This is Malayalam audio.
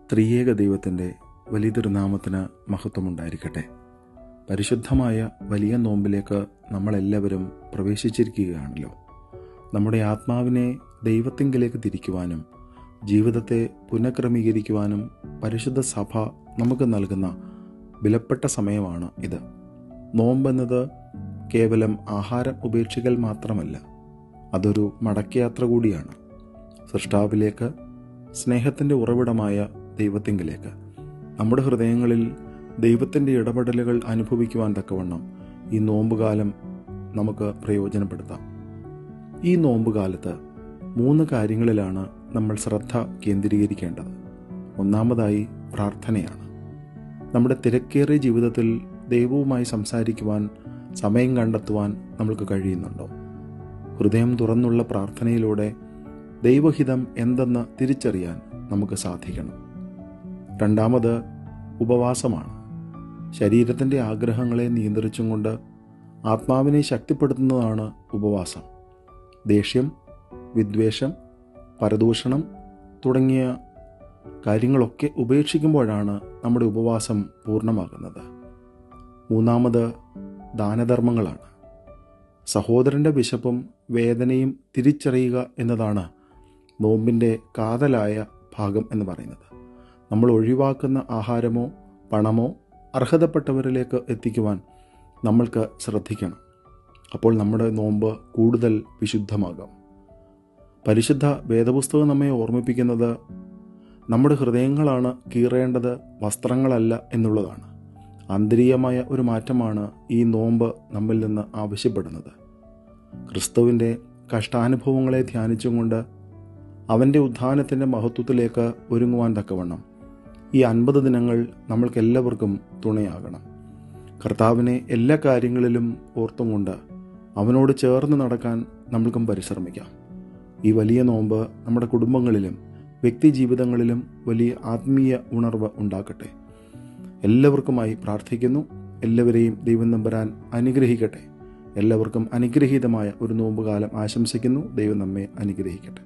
ത്രിയേക ദൈവത്തിൻ്റെ വലിയ തിരുനാമത്തിന് മഹത്വമുണ്ടായിരിക്കട്ടെ. പരിശുദ്ധമായ വലിയ നോമ്പിലേക്ക് നമ്മളെല്ലാവരും പ്രവേശിച്ചിരിക്കുകയാണല്ലോ. നമ്മുടെ ആത്മാവിനെ ദൈവത്തിങ്കിലേക്ക് തിരിക്കുവാനും ജീവിതത്തെ പുനഃക്രമീകരിക്കുവാനും പരിശുദ്ധ സഭ നമുക്ക് നൽകുന്ന വിലപ്പെട്ട സമയമാണ് ഇത്. നോമ്പെന്നത് കേവലം ആഹാരം ഉപേക്ഷിക്കൽ മാത്രമല്ല, അതൊരു മടക്കയാത്ര കൂടിയാണ്. സൃഷ്ടാവിലേക്ക്, സ്നേഹത്തിൻ്റെ ഉറവിടമായ ദൈവത്തിങ്കിലേക്ക് നമ്മുടെ ഹൃദയങ്ങളിൽ ദൈവത്തിൻ്റെ ഇടപെടലുകൾ അനുഭവിക്കുവാൻ തക്കവണ്ണം ഈ നോമ്പുകാലം നമുക്ക് പ്രയോജനപ്പെടുത്താം. ഈ നോമ്പുകാലത്ത് 3 കാര്യങ്ങളിലാണ് നമ്മൾ ശ്രദ്ധ കേന്ദ്രീകരിക്കേണ്ടത്. ഒന്നാമതായി പ്രാർത്ഥനയാണ്. നമ്മുടെ തിരക്കേറിയ ജീവിതത്തിൽ ദൈവവുമായി സംസാരിക്കുവാൻ സമയം കണ്ടെത്തുവാൻ നമ്മൾക്ക് കഴിയുന്നുണ്ടോ? ഹൃദയം തുറന്നുള്ള പ്രാർത്ഥനയിലൂടെ ദൈവഹിതം എന്തെന്ന് തിരിച്ചറിയാൻ നമുക്ക് സാധിക്കണം. രണ്ടാമത് ഉപവാസമാണ്. ശരീരത്തിൻ്റെ ആഗ്രഹങ്ങളെ നിയന്ത്രിച്ചും കൊണ്ട് ആത്മാവിനെ ശക്തിപ്പെടുത്തുന്നതാണ് ഉപവാസം. ദേഷ്യം, വിദ്വേഷം, പരദൂഷണം തുടങ്ങിയ കാര്യങ്ങളൊക്കെ ഉപേക്ഷിക്കുമ്പോഴാണ് നമ്മുടെ ഉപവാസം പൂർണ്ണമാകുന്നത്. മൂന്നാമത് ദാനധർമ്മങ്ങളാണ്. സഹോദരൻ്റെ വിശപ്പും വേദനയും തിരിച്ചറിയുക എന്നതാണ് നോമ്പിൻ്റെ കാതലായ ഭാഗം എന്ന് പറയുന്നത്. നമ്മൾ ഒഴിവാക്കുന്ന ആഹാരമോ പണമോ അർഹതപ്പെട്ടവരിലേക്ക് എത്തിക്കുവാൻ നമ്മൾക്ക് ശ്രദ്ധിക്കണം. അപ്പോൾ നമ്മുടെ നോമ്പ് കൂടുതൽ വിശുദ്ധമാകാം. പരിശുദ്ധ വേദപുസ്തകം നമ്മെ ഓർമ്മിപ്പിക്കുന്നത് നമ്മുടെ ഹൃദയങ്ങളാണ് കീറേണ്ടത്, വസ്ത്രങ്ങളല്ല എന്നുള്ളതാണ്. ആന്തരികമായ ഒരു മാറ്റമാണ് ഈ നോമ്പ് നമ്മിൽ നിന്ന് ആവശ്യപ്പെടുന്നത്. ക്രിസ്തുവിൻ്റെ കഷ്ടാനുഭവങ്ങളെ ധ്യാനിച്ചും കൊണ്ട് അവൻ്റെ ഉത്ഥാനത്തിൻ്റെ മഹത്വത്തിലേക്ക് ഒരുങ്ങുവാൻ തക്കവണ്ണം ഈ 50 ദിനങ്ങൾ നമ്മൾക്കെല്ലാവർക്കും തുണയാകണം. കർത്താവിനെ എല്ലാ കാര്യങ്ങളിലും ഓർത്തും കൊണ്ട് അവനോട് ചേർന്ന് നടക്കാൻ നമ്മൾക്കും പരിശ്രമിക്കാം. ഈ വലിയ നോമ്പ് നമ്മുടെ കുടുംബങ്ങളിലും വ്യക്തി ജീവിതങ്ങളിലും വലിയ ആത്മീയ ഉണർവ് ഉണ്ടാക്കട്ടെ. എല്ലാവർക്കുമായി പ്രാർത്ഥിക്കുന്നു. എല്ലാവരെയും ദൈവം തമ്പുരാൻ അനുഗ്രഹിക്കട്ടെ. എല്ലാവർക്കും അനുഗ്രഹീതമായ ഒരു നോമ്പുകാലം ആശംസിക്കുന്നു. ദൈവം നമ്മെ അനുഗ്രഹിക്കട്ടെ.